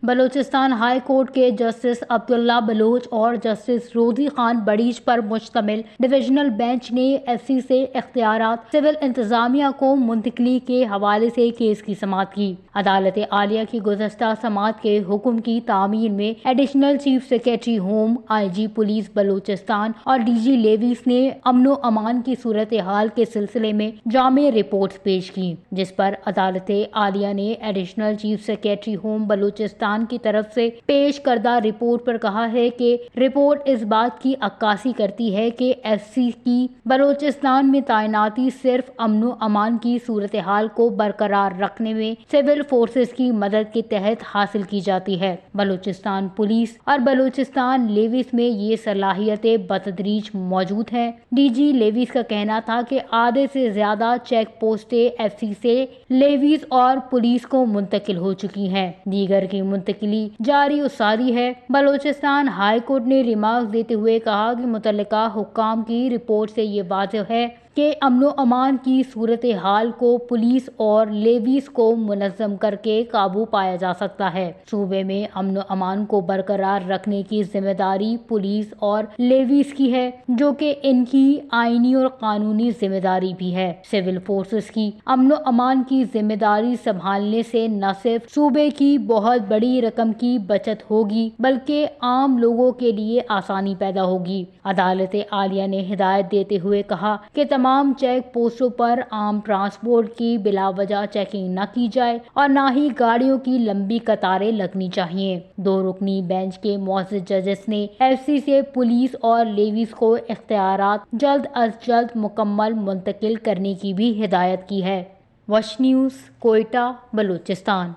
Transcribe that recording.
Balochistan high court के justice Abdullah Bloch और justice रोजी खान बड़ीज पर मुश्तमिल डिविजनल बेंच ने एफसी से इख्तियारात सिविल इंतजामिया को मुंतकली के हवाले से केस की समाअत की। अदालत आलिया की गुज़श्ता समाअत के हुक्म की तामील में additional chief secretary home, IG police Balochistan और DG लेवीज ने अमनो अमान की सूरत हाल के सिलसिले में जामे रिपोर्ट पेश की, जिस पर अदालत आलिया ने additional chief secretary home Balochistan की तरफ से पेश करदा रिपोर्ट पर कहा है कि रिपोर्ट इस बात की अक्कासी करती है कि एफसी की बलूचिस्तान में तैनाती सिर्फ अमनो अमान की सूरत हाल को बरकरार रखने में सिविल फोर्सेस की मदद के तहत हासिल की जाती है। बलूचिस्तान पुलिस और बलूचिस्तान लेवीज में ये सलाहियतें बतदरीज मौजूद हैं। DG लेवीज का कहना था कि आधे से ज्यादा चेक पोस्टें एफसी से लेवीज और पुलिस को मुंतकिल हो चुकी हैं। दीगर की मुंतकिली जारी उसारी है। बलूचिस्तान हाई कोर्ट ने रिमार्क देते हुए कहा कि मुतल्लिका हुक्काम की रिपोर्ट से ये वाज़ेह है कि अमनो अमान की सूरत हाल को पुलिस और लेवीज को मुनज़्ज़म करके काबू पाया जा सकता है। सूबे में अमनो अमान को बरकरार रखने की जिम्मेदारी पुलिस और लेवीज की है, जो कि इनकी आईनी और कानूनी जिम्मेदारी भी है। सिविल फोर्सेस की अमनो अमान की जिम्मेदारी संभालने से न सिर्फ सूबे की बहुत बड़ी रकम की बचत होगी, बल्कि आम लोगों के लिए आसानी पैदा होगी। अदालत आलिया ने हिदायत देते हुए कहा कि तमाम चेक पोस्टों पर आम ट्रांसपोर्ट की बिलावजह चेकिंग न की जाए और न ही गाड़ियों की लंबी कतारें लगनी चाहिए। 2 रुकनी बेंच के मुअज़्ज़ज़ जजेस ने एफसी से पुलिस और लेवीज को इख्तियारात जल्द अज जल्द मुकम्मल मुंतकिल करने की भी हिदायत की है। वश न्यूज़, कोयटा, बलूचिस्तान।